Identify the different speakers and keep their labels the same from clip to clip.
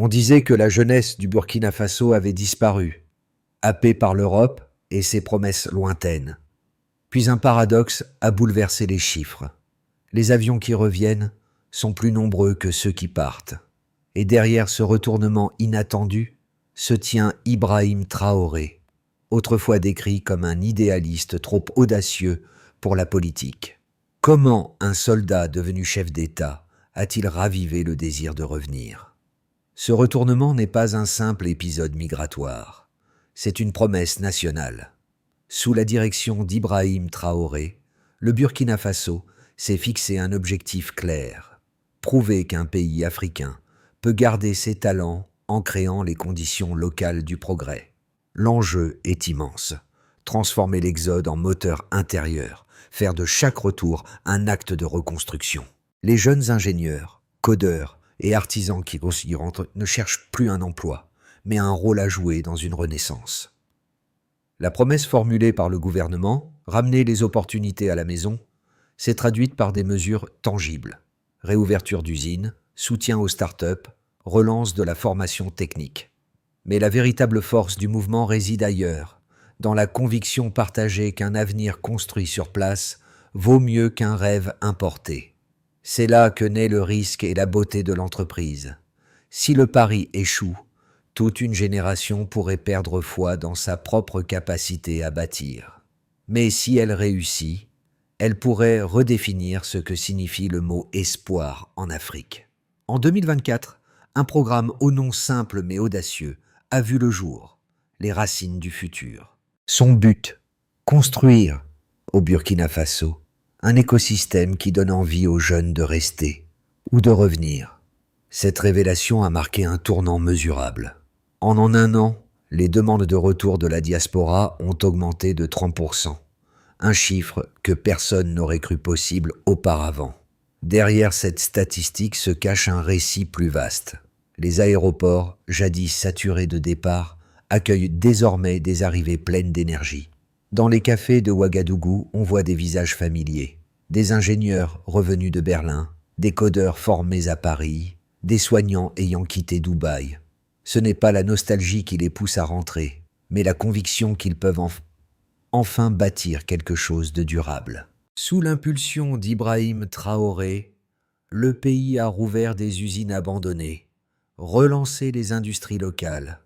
Speaker 1: On disait que la jeunesse du Burkina Faso avait disparu, happée par l'Europe et ses promesses lointaines. Puis un paradoxe a bouleversé les chiffres. Les avions qui reviennent sont plus nombreux que ceux qui partent. Et derrière ce retournement inattendu se tient Ibrahim Traoré, autrefois décrit comme un idéaliste trop audacieux pour la politique. Comment un soldat devenu chef d'État a-t-il ravivé le désir de revenir ? Ce retournement n'est pas un simple épisode migratoire, c'est une promesse nationale. Sous la direction d'Ibrahim Traoré, le Burkina Faso s'est fixé un objectif clair, prouver qu'un pays africain peut garder ses talents en créant les conditions locales du progrès. L'enjeu est immense, transformer l'exode en moteur intérieur, faire de chaque retour un acte de reconstruction. Les jeunes ingénieurs, codeurs et artisans qui y rentrent ne cherchent plus un emploi, mais un rôle à jouer dans une renaissance. La promesse formulée par le gouvernement, ramener les opportunités à la maison, s'est traduite par des mesures tangibles. Réouverture d'usines, soutien aux start-up, relance de la formation technique. Mais la véritable force du mouvement réside ailleurs, dans la conviction partagée qu'un avenir construit sur place vaut mieux qu'un rêve importé. C'est là que naît le risque et la beauté de l'entreprise. Si le pari échoue, toute une génération pourrait perdre foi dans sa propre capacité à bâtir. Mais si elle réussit, elle pourrait redéfinir ce que signifie le mot « espoir » en Afrique. En 2024, un programme au nom simple mais audacieux a vu le jour, les racines du futur. Son but, construire, au Burkina Faso, un écosystème qui donne envie aux jeunes de rester ou de revenir. Cette révélation a marqué un tournant mesurable. En un an, les demandes de retour de la diaspora ont augmenté de 30%, un chiffre que personne n'aurait cru possible auparavant. Derrière cette statistique se cache un récit plus vaste. Les aéroports, jadis saturés de départs, accueillent désormais des arrivées pleines d'énergie. Dans les cafés de Ouagadougou, on voit des visages familiers, des ingénieurs revenus de Berlin, des codeurs formés à Paris, des soignants ayant quitté Dubaï. Ce n'est pas la nostalgie qui les pousse à rentrer, mais la conviction qu'ils peuvent enfin bâtir quelque chose de durable. Sous l'impulsion d'Ibrahim Traoré, le pays a rouvert des usines abandonnées, relancé les industries locales,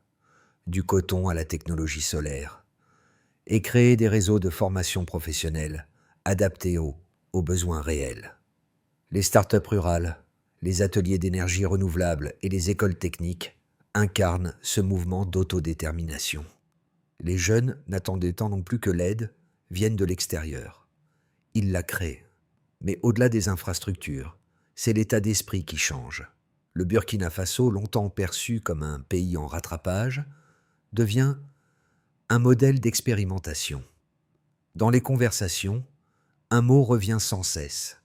Speaker 1: du coton à la technologie solaire, et créé des réseaux de formation professionnelle adaptés aux besoins réels. Les start-up rurales, les ateliers d'énergie renouvelable et les écoles techniques incarnent ce mouvement d'autodétermination. Les jeunes n'attendaient tant non plus que l'aide vienne de l'extérieur. Ils la créent. Mais au-delà des infrastructures, c'est l'état d'esprit qui change. Le Burkina Faso, longtemps perçu comme un pays en rattrapage, devient un modèle d'expérimentation. Dans les conversations, un mot revient sans cesse,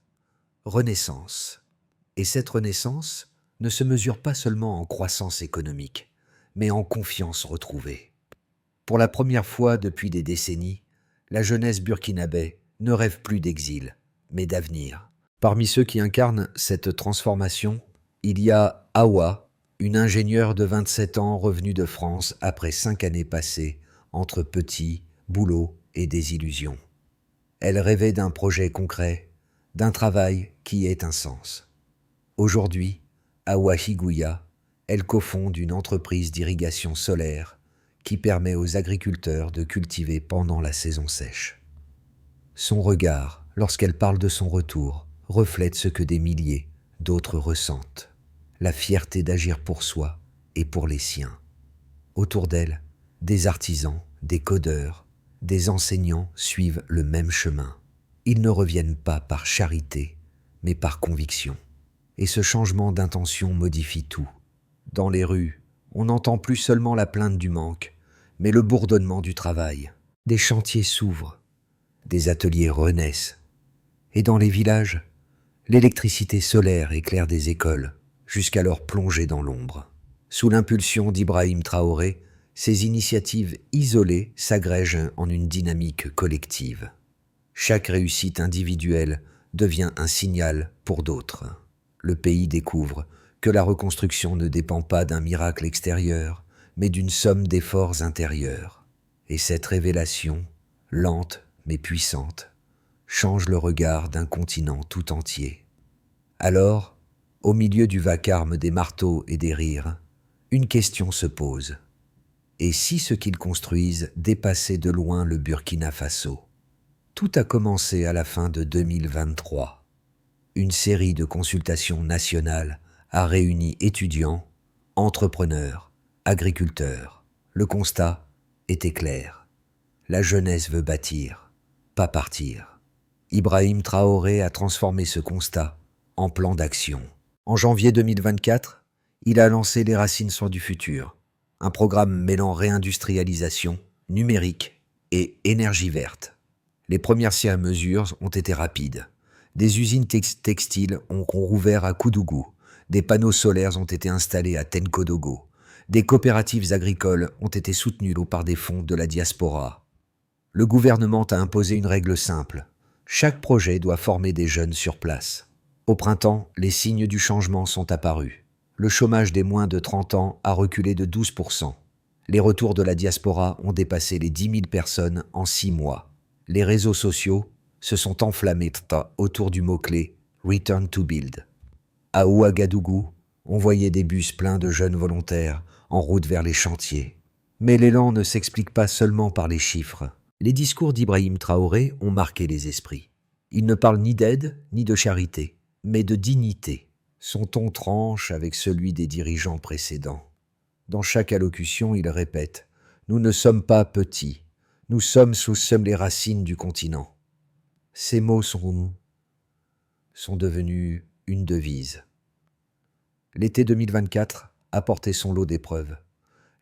Speaker 1: renaissance. Et cette renaissance ne se mesure pas seulement en croissance économique, mais en confiance retrouvée. Pour la première fois depuis des décennies, la jeunesse burkinabé ne rêve plus d'exil, mais d'avenir. Parmi ceux qui incarnent cette transformation, il y a Awa, une ingénieure de 27 ans revenue de France après 5 années passées entre petits, boulot et désillusion. Elle rêvait d'un projet concret, d'un travail qui ait un sens. Aujourd'hui, à Ouahigouya, elle cofonde une entreprise d'irrigation solaire qui permet aux agriculteurs de cultiver pendant la saison sèche. Son regard, lorsqu'elle parle de son retour, reflète ce que des milliers d'autres ressentent, la fierté d'agir pour soi et pour les siens. Autour d'elle, des artisans, des codeurs, des enseignants suivent le même chemin. Ils ne reviennent pas par charité, mais par conviction. Et ce changement d'intention modifie tout. Dans les rues, on n'entend plus seulement la plainte du manque, mais le bourdonnement du travail. Des chantiers s'ouvrent, des ateliers renaissent. Et dans les villages, l'électricité solaire éclaire des écoles, jusqu'alors plongées dans l'ombre. Sous l'impulsion d'Ibrahim Traoré, ces initiatives isolées s'agrègent en une dynamique collective. Chaque réussite individuelle devient un signal pour d'autres. Le pays découvre que la reconstruction ne dépend pas d'un miracle extérieur, mais d'une somme d'efforts intérieurs. Et cette révélation, lente mais puissante, change le regard d'un continent tout entier. Alors, au milieu du vacarme des marteaux et des rires, une question se pose. Et si ce qu'ils construisent dépassait de loin le Burkina Faso? Tout a commencé à la fin de 2023. Une série de consultations nationales a réuni étudiants, entrepreneurs, agriculteurs. Le constat était clair. La jeunesse veut bâtir, pas partir. Ibrahim Traoré a transformé ce constat en plan d'action. En janvier 2024, il a lancé Les Racines sont du futur, un programme mêlant réindustrialisation, numérique et énergie verte. Les premières mesures ont été rapides. Des usines textiles ont rouvert à Koudougou, des panneaux solaires ont été installés à Tenkodogo, des coopératives agricoles ont été soutenues par des fonds de la diaspora. Le gouvernement a imposé une règle simple. Chaque projet doit former des jeunes sur place. Au printemps, les signes du changement sont apparus. Le chômage des moins de 30 ans a reculé de 12%. Les retours de la diaspora ont dépassé les 10 000 personnes en 6 mois. Les réseaux sociaux se sont enflammés autour du mot-clé « Return to Build ». À Ouagadougou, on voyait des bus pleins de jeunes volontaires en route vers les chantiers. Mais l'élan ne s'explique pas seulement par les chiffres. Les discours d'Ibrahim Traoré ont marqué les esprits. Il ne parle ni d'aide ni de charité, mais de dignité. Son ton tranche avec celui des dirigeants précédents. Dans chaque allocution, il répète « Nous ne sommes pas petits, nous sommes les racines du continent ». Ces mots sont devenus une devise. L'été 2024 a porté son lot d'épreuves.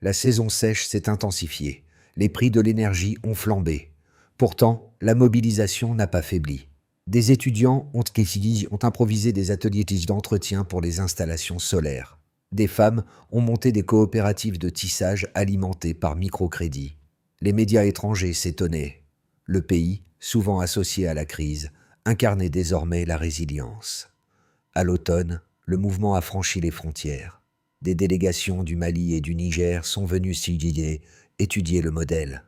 Speaker 1: La saison sèche s'est intensifiée, les prix de l'énergie ont flambé. Pourtant, la mobilisation n'a pas faibli. Des étudiants ont improvisé des ateliers d'entretien pour les installations solaires. Des femmes ont monté des coopératives de tissage alimentées par microcrédit. Les médias étrangers s'étonnaient. Le pays, souvent associé à la crise, incarnait désormais la résilience. À l'automne, le mouvement a franchi les frontières. Des délégations du Mali et du Niger sont venues étudier le modèle.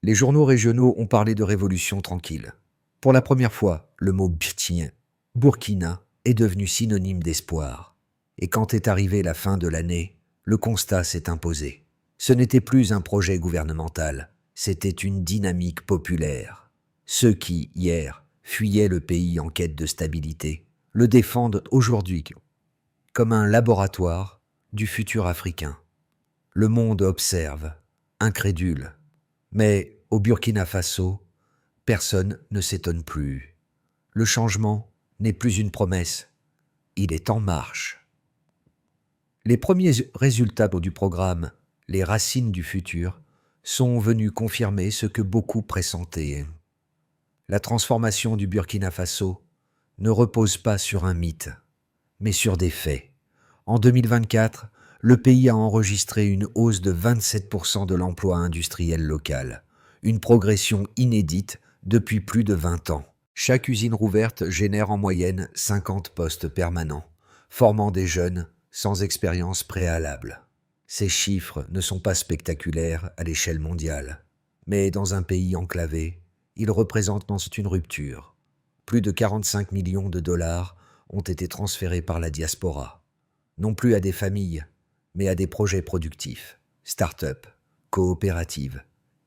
Speaker 1: Les journaux régionaux ont parlé de révolution tranquille. Pour la première fois, le mot « Burkina » est devenu synonyme d'espoir. Et quand est arrivée la fin de l'année, le constat s'est imposé. Ce n'était plus un projet gouvernemental, c'était une dynamique populaire. Ceux qui, hier, fuyaient le pays en quête de stabilité, le défendent aujourd'hui comme un laboratoire du futur africain. Le monde observe, incrédule. Mais au Burkina Faso, personne ne s'étonne plus. Le changement n'est plus une promesse, il est en marche. Les premiers résultats du programme « Les Racines du futur » sont venus confirmer ce que beaucoup pressentaient. La transformation du Burkina Faso ne repose pas sur un mythe, mais sur des faits. En 2024, le pays a enregistré une hausse de 27% de l'emploi industriel local, une progression inédite depuis plus de 20 ans. Chaque usine rouverte génère en moyenne 50 postes permanents, formant des jeunes sans expérience préalable. Ces chiffres ne sont pas spectaculaires à l'échelle mondiale, mais dans un pays enclavé, ils représentent une rupture. Plus de 45 millions de dollars ont été transférés par la diaspora, non plus à des familles, mais à des projets productifs, start-up, coopératives,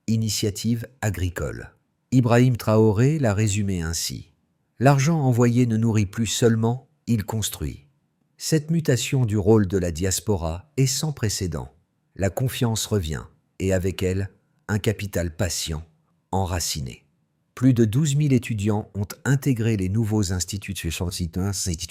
Speaker 1: initiatives agricoles. Ibrahim Traoré l'a résumé ainsi. L'argent envoyé ne nourrit plus seulement, il construit. Cette mutation du rôle de la diaspora est sans précédent. La confiance revient, et avec elle, un capital patient, enraciné. Plus de 12 000 étudiants ont intégré les nouveaux instituts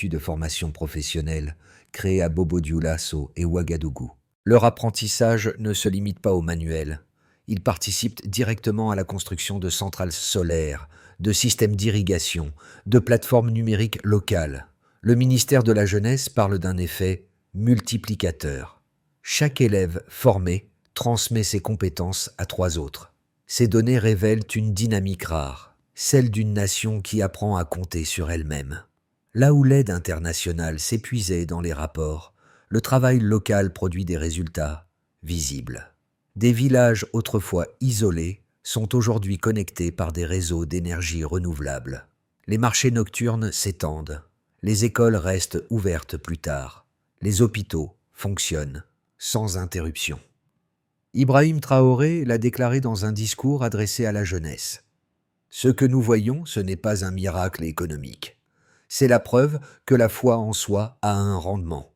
Speaker 1: de formation professionnelle créés à Bobo-Dioulasso et Ouagadougou. Leur apprentissage ne se limite pas au manuel. Ils participent directement à la construction de centrales solaires, de systèmes d'irrigation, de plateformes numériques locales. Le ministère de la Jeunesse parle d'un effet multiplicateur. Chaque élève formé transmet ses compétences à 3 autres. Ces données révèlent une dynamique rare, celle d'une nation qui apprend à compter sur elle-même. Là où l'aide internationale s'épuisait dans les rapports, le travail local produit des résultats visibles. Des villages autrefois isolés sont aujourd'hui connectés par des réseaux d'énergie renouvelable. Les marchés nocturnes s'étendent. Les écoles restent ouvertes plus tard. Les hôpitaux fonctionnent sans interruption. Ibrahim Traoré l'a déclaré dans un discours adressé à la jeunesse. Ce que nous voyons, ce n'est pas un miracle économique. C'est la preuve que la foi en soi a un rendement.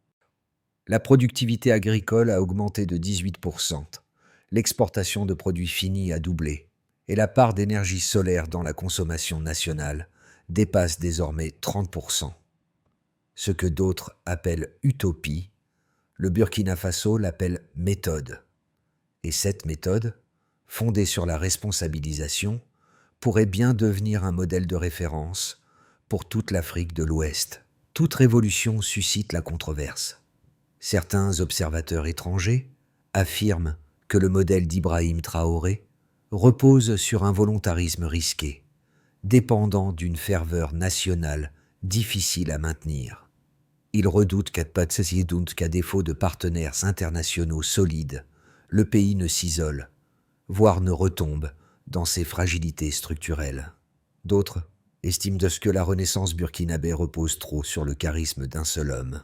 Speaker 1: La productivité agricole a augmenté de 18%. L'exportation de produits finis a doublé. Et la part d'énergie solaire dans la consommation nationale dépasse désormais 30%. Ce que d'autres appellent utopie, le Burkina Faso l'appelle méthode. Et cette méthode, fondée sur la responsabilisation, pourrait bien devenir un modèle de référence pour toute l'Afrique de l'Ouest. Toute révolution suscite la controverse. Certains observateurs étrangers affirment que le modèle d'Ibrahim Traoré repose sur un volontarisme risqué, dépendant d'une ferveur nationale difficile à maintenir. Ils redoutent qu'à défaut de partenaires internationaux solides, le pays ne s'isole, voire ne retombe dans ses fragilités structurelles. D'autres estiment que la renaissance burkinabé repose trop sur le charisme d'un seul homme.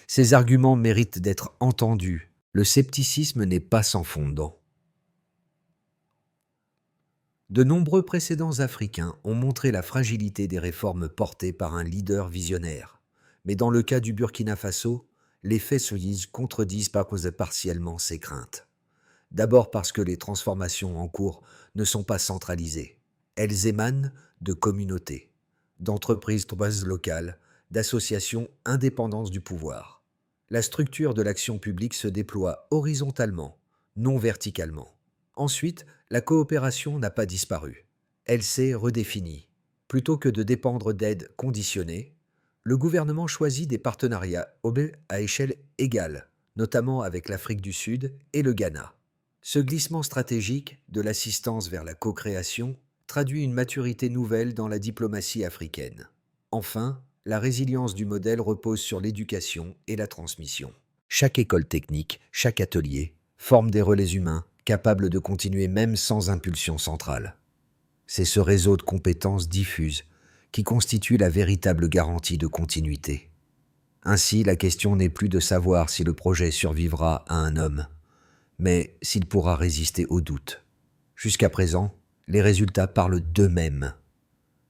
Speaker 1: Ces arguments méritent d'être entendus. Le scepticisme n'est pas sans fondement. De nombreux précédents africains ont montré la fragilité des réformes portées par un leader visionnaire. Mais dans le cas du Burkina Faso, les faits se contredisent partiellement ces craintes. D'abord parce que les transformations en cours ne sont pas centralisées. Elles émanent de communautés, d'entreprises locales, d'associations indépendantes du pouvoir. La structure de l'action publique se déploie horizontalement, non verticalement. Ensuite, la coopération n'a pas disparu. Elle s'est redéfinie. Plutôt que de dépendre d'aides conditionnées, le gouvernement choisit des partenariats à échelle égale, notamment avec l'Afrique du Sud et le Ghana. Ce glissement stratégique de l'assistance vers la co-création traduit une maturité nouvelle dans la diplomatie africaine. Enfin, la résilience du modèle repose sur l'éducation et la transmission. Chaque école technique, chaque atelier, forme des relais humains capables de continuer même sans impulsion centrale. C'est ce réseau de compétences diffuses qui constitue la véritable garantie de continuité. Ainsi, la question n'est plus de savoir si le projet survivra à un homme, mais s'il pourra résister aux doutes. Jusqu'à présent, les résultats parlent d'eux-mêmes.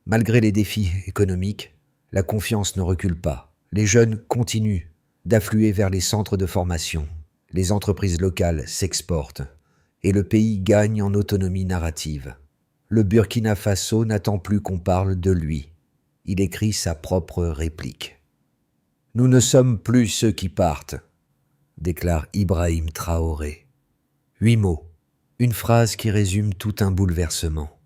Speaker 1: Malgré les défis économiques, la confiance ne recule pas. Les jeunes continuent d'affluer vers les centres de formation. Les entreprises locales s'exportent et le pays gagne en autonomie narrative. Le Burkina Faso n'attend plus qu'on parle de lui. Il écrit sa propre réplique. « Nous ne sommes plus ceux qui partent », déclare Ibrahim Traoré. 8 mots, une phrase qui résume tout un bouleversement.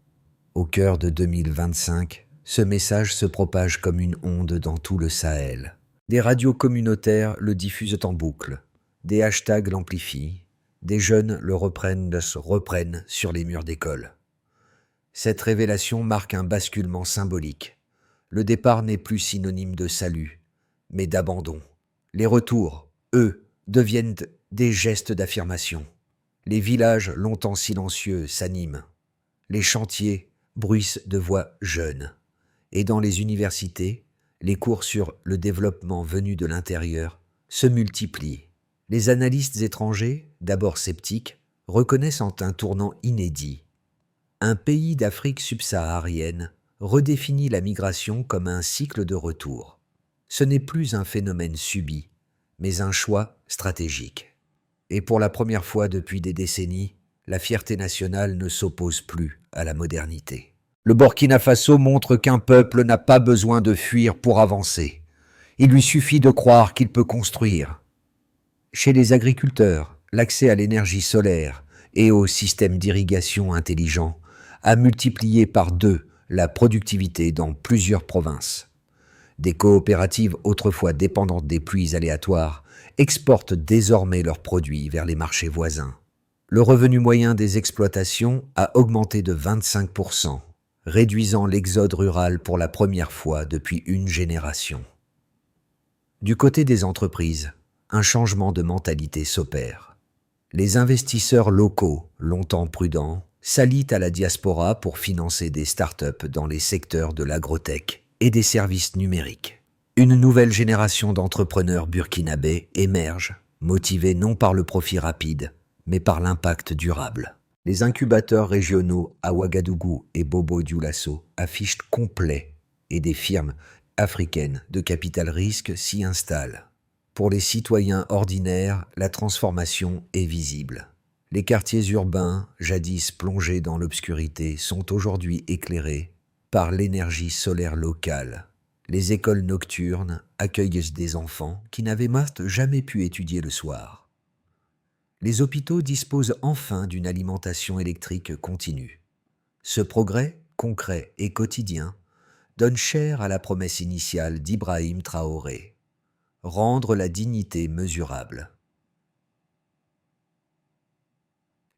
Speaker 1: Au cœur de 2025, ce message se propage comme une onde dans tout le Sahel. Des radios communautaires le diffusent en boucle, des hashtags l'amplifient, des jeunes le reprennent sur les murs d'école. Cette révélation marque un basculement symbolique. Le départ n'est plus synonyme de salut, mais d'abandon. Les retours, eux, deviennent des gestes d'affirmation. Les villages longtemps silencieux s'animent. Les chantiers bruissent de voix jeunes. Et dans les universités, les cours sur le développement venu de l'intérieur se multiplient. Les analystes étrangers, d'abord sceptiques, reconnaissent un tournant inédit. Un pays d'Afrique subsaharienne redéfinit la migration comme un cycle de retour. Ce n'est plus un phénomène subi, mais un choix stratégique. Et pour la première fois depuis des décennies, la fierté nationale ne s'oppose plus à la modernité. Le Burkina Faso montre qu'un peuple n'a pas besoin de fuir pour avancer. Il lui suffit de croire qu'il peut construire. Chez les agriculteurs, l'accès à l'énergie solaire et au système d'irrigation intelligent a multiplié par 2 la productivité dans plusieurs provinces. Des coopératives autrefois dépendantes des pluies aléatoires exportent désormais leurs produits vers les marchés voisins. Le revenu moyen des exploitations a augmenté de 25%, réduisant l'exode rural pour la première fois depuis une génération. Du côté des entreprises, un changement de mentalité s'opère. Les investisseurs locaux, longtemps prudents, s'allient à la diaspora pour financer des startups dans les secteurs de l'agrotech et des services numériques. Une nouvelle génération d'entrepreneurs burkinabés émerge, motivés non par le profit rapide, mais par l'impact durable. Les incubateurs régionaux à Ouagadougou et Bobo-Dioulasso affichent complet et des firmes africaines de capital risque s'y installent. Pour les citoyens ordinaires, la transformation est visible. Les quartiers urbains, jadis plongés dans l'obscurité, sont aujourd'hui éclairés par l'énergie solaire locale. Les écoles nocturnes accueillent des enfants qui n'avaient jamais pu étudier le soir. Les hôpitaux disposent enfin d'une alimentation électrique continue. Ce progrès, concret et quotidien, donne chair à la promesse initiale d'Ibrahim Traoré: rendre la dignité mesurable.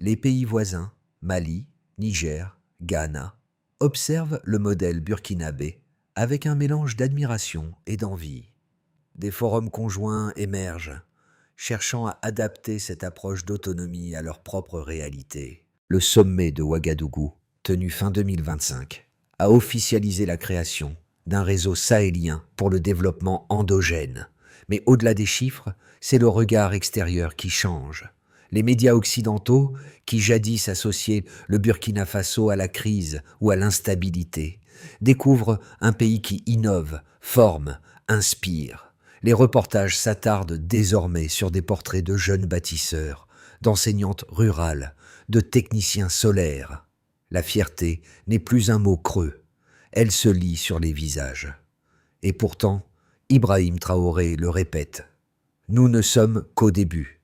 Speaker 1: Les pays voisins, Mali, Niger, Ghana, observent le modèle burkinabé avec un mélange d'admiration et d'envie. Des forums conjoints émergent, cherchant à adapter cette approche d'autonomie à leur propre réalité. Le sommet de Ouagadougou, tenu fin 2025, a officialisé la création d'un réseau sahélien pour le développement endogène. Mais au-delà des chiffres, c'est le regard extérieur qui change. Les médias occidentaux, qui jadis associaient le Burkina Faso à la crise ou à l'instabilité, découvrent un pays qui innove, forme, inspire. Les reportages s'attardent désormais sur des portraits de jeunes bâtisseurs, d'enseignantes rurales, de techniciens solaires. La fierté n'est plus un mot creux, elle se lit sur les visages. Et pourtant, Ibrahim Traoré le répète: nous ne sommes qu'au début.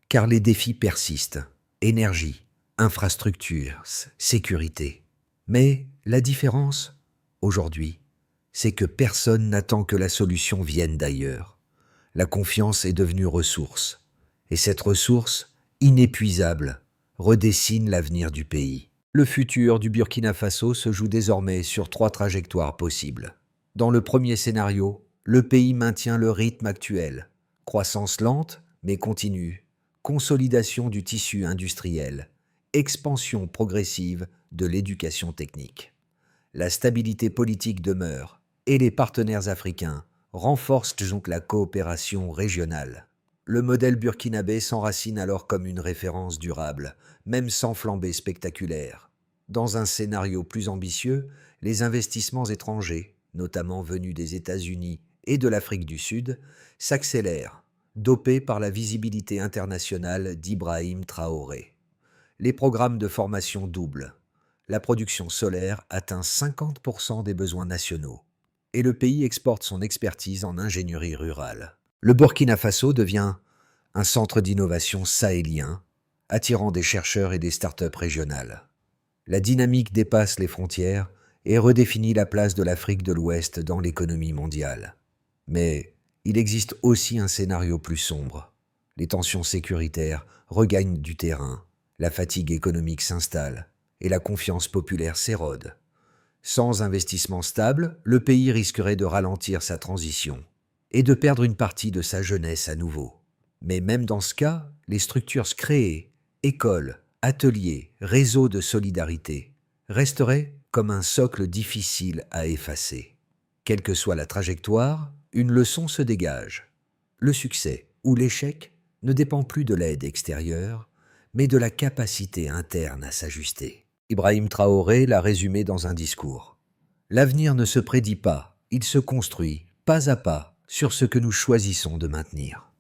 Speaker 1: Car les défis persistent: énergie, infrastructures, sécurité. Mais la différence, aujourd'hui, c'est que personne n'attend que la solution vienne d'ailleurs. La confiance est devenue ressource, et cette ressource, inépuisable, redessine l'avenir du pays. Le futur du Burkina Faso se joue désormais sur 3 trajectoires possibles. Dans le premier scénario, le pays maintient le rythme actuel: croissance lente mais continue, consolidation du tissu industriel, expansion progressive de l'éducation technique. La stabilité politique demeure et les partenaires africains renforcent donc la coopération régionale. Le modèle burkinabé s'enracine alors comme une référence durable, même sans flambée spectaculaire. Dans un scénario plus ambitieux, les investissements étrangers, notamment venus des États-Unis et de l'Afrique du Sud, s'accélèrent, dopés par la visibilité internationale d'Ibrahim Traoré. Les programmes de formation doublent. La production solaire atteint 50% des besoins nationaux. Et le pays exporte son expertise en ingénierie rurale. Le Burkina Faso devient un centre d'innovation sahélien, attirant des chercheurs et des startups régionales. La dynamique dépasse les frontières et redéfinit la place de l'Afrique de l'Ouest dans l'économie mondiale. Mais il existe aussi un scénario plus sombre. Les tensions sécuritaires regagnent du terrain, la fatigue économique s'installe et la confiance populaire s'érode. Sans investissement stable, le pays risquerait de ralentir sa transition et de perdre une partie de sa jeunesse à nouveau. Mais même dans ce cas, les structures créées, écoles, ateliers, réseaux de solidarité, resteraient comme un socle difficile à effacer. Quelle que soit la trajectoire, une leçon se dégage. Le succès ou l'échec ne dépend plus de l'aide extérieure, mais de la capacité interne à s'ajuster. Ibrahim Traoré l'a résumé dans un discours. L'avenir ne se prédit pas, il se construit, pas à pas, sur ce que nous choisissons de maintenir.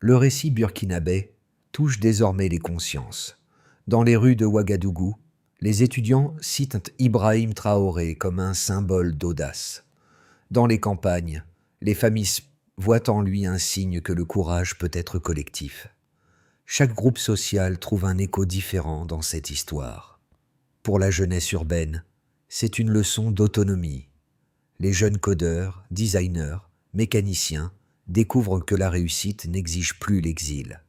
Speaker 1: Le récit burkinabé touche désormais les consciences. Dans les rues de Ouagadougou, les étudiants citent Ibrahim Traoré comme un symbole d'audace. Dans les campagnes, les familles voient en lui un signe que le courage peut être collectif. Chaque groupe social trouve un écho différent dans cette histoire. Pour la jeunesse urbaine, c'est une leçon d'autonomie. Les jeunes codeurs, designers, mécaniciens découvrent que la réussite n'exige plus l'exil.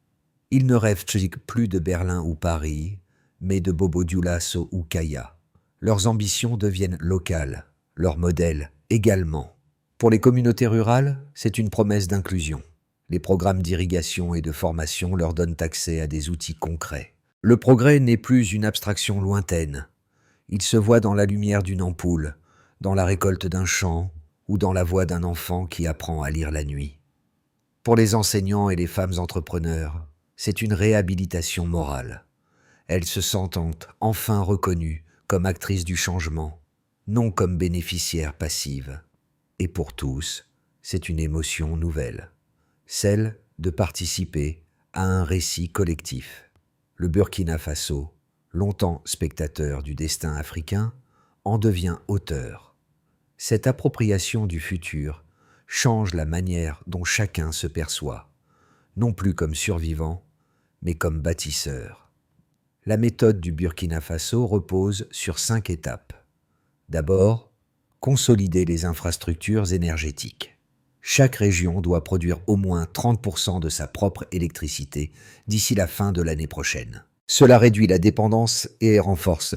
Speaker 1: Ils ne rêvent plus de Berlin ou Paris, mais de Bobo Dioulasso ou Kaya. Leurs ambitions deviennent locales, leurs modèles également. Pour les communautés rurales, c'est une promesse d'inclusion. Les programmes d'irrigation et de formation leur donnent accès à des outils concrets. Le progrès n'est plus une abstraction lointaine. Il se voit dans la lumière d'une ampoule, dans la récolte d'un champ ou dans la voix d'un enfant qui apprend à lire la nuit. Pour les enseignants et les femmes entrepreneurs, c'est une réhabilitation morale. Elles se sentent enfin reconnues comme actrices du changement, non comme bénéficiaires passives. Et pour tous, c'est une émotion nouvelle, celle de participer à un récit collectif. Le Burkina Faso, longtemps spectateur du destin africain, en devient auteur. Cette appropriation du futur change la manière dont chacun se perçoit, non plus comme survivant, mais comme bâtisseur. La méthode du Burkina Faso repose sur 5 étapes. D'abord, consolider les infrastructures énergétiques. Chaque région doit produire au moins 30% de sa propre électricité d'ici la fin de l'année prochaine. Cela réduit la dépendance et renforce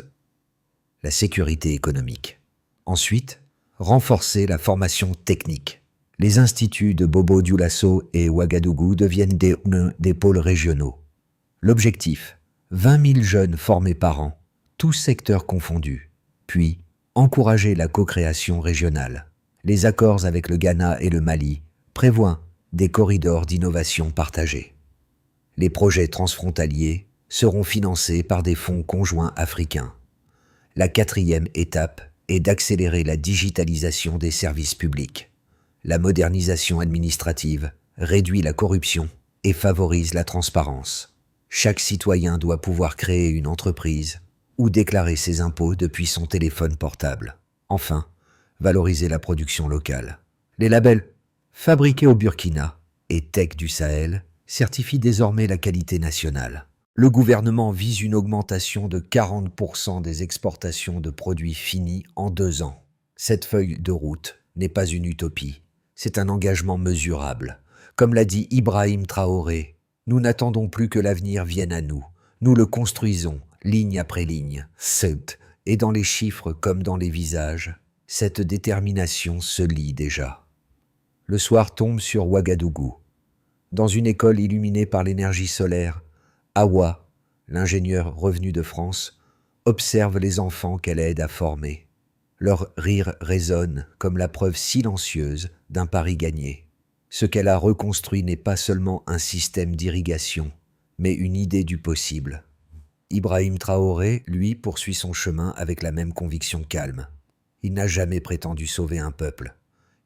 Speaker 1: la sécurité économique. Ensuite, renforcer la formation technique. Les instituts de Bobo Dioulasso et Ouagadougou deviennent des pôles régionaux. L'objectif, 20 000 jeunes formés par an, tous secteurs confondus. Puis, encourager la co-création régionale. Les accords avec le Ghana et le Mali prévoient des corridors d'innovation partagés. Les projets transfrontaliers seront financés par des fonds conjoints africains. La 4e étape est d'accélérer la digitalisation des services publics. La modernisation administrative réduit la corruption et favorise la transparence. Chaque citoyen doit pouvoir créer une entreprise ou déclarer ses impôts depuis son téléphone portable. Enfin, valoriser la production locale. Les labels « Fabriqués au Burkina » et « Tech du Sahel » certifient désormais la qualité nationale. Le gouvernement vise une augmentation de 40% des exportations de produits finis en 2 ans. Cette feuille de route n'est pas une utopie, c'est un engagement mesurable. Comme l'a dit Ibrahim Traoré, nous n'attendons plus que l'avenir vienne à nous. Nous le construisons, ligne après ligne. Et dans les chiffres comme dans les visages, cette détermination se lit déjà. Le soir tombe sur Ouagadougou. Dans une école illuminée par l'énergie solaire, Awa, l'ingénieur revenu de France, observe les enfants qu'elle aide à former. Leur rire résonne comme la preuve silencieuse d'un pari gagné. Ce qu'elle a reconstruit n'est pas seulement un système d'irrigation, mais une idée du possible. Ibrahim Traoré, lui, poursuit son chemin avec la même conviction calme. Il n'a jamais prétendu sauver un peuple.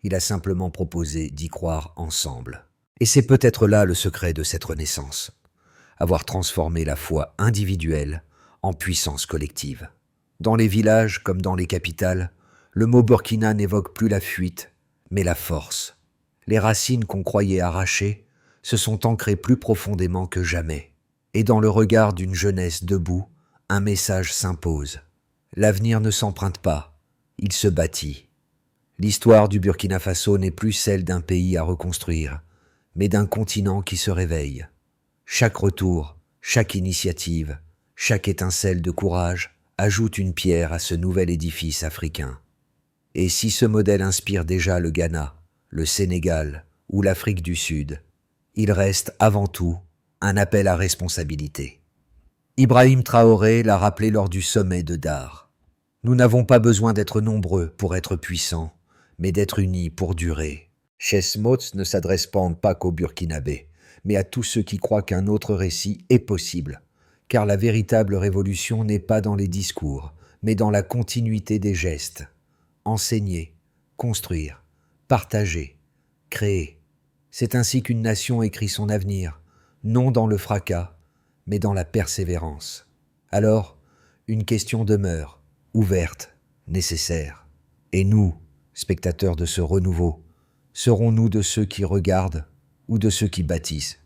Speaker 1: Il a simplement proposé d'y croire ensemble. Et c'est peut-être là le secret de cette renaissance. Avoir transformé la foi individuelle en puissance collective. Dans les villages comme dans les capitales, le mot Burkina n'évoque plus la fuite, mais la force. Les racines qu'on croyait arrachées se sont ancrées plus profondément que jamais. Et dans le regard d'une jeunesse debout, un message s'impose. L'avenir ne s'emprunte pas, il se bâtit. L'histoire du Burkina Faso n'est plus celle d'un pays à reconstruire, mais d'un continent qui se réveille. Chaque retour, chaque initiative, chaque étincelle de courage ajoute une pierre à ce nouvel édifice africain. Et si ce modèle inspire déjà le Ghana, le Sénégal ou l'Afrique du Sud, il reste avant tout un appel à responsabilité. Ibrahim Traoré l'a rappelé lors du sommet de Dar. Nous n'avons pas besoin d'être nombreux pour être puissants, mais d'être unis pour durer. Chesmotz ne s'adresse pas qu'aux Burkinabés, mais à tous ceux qui croient qu'un autre récit est possible, car la véritable révolution n'est pas dans les discours, mais dans la continuité des gestes. Enseigner, construire, partager, créer. C'est ainsi qu'une nation écrit son avenir, non dans le fracas, mais dans la persévérance. Alors, une question demeure, ouverte, nécessaire. Et nous, spectateurs de ce renouveau, serons-nous de ceux qui regardent ou de ceux qui bâtissent ?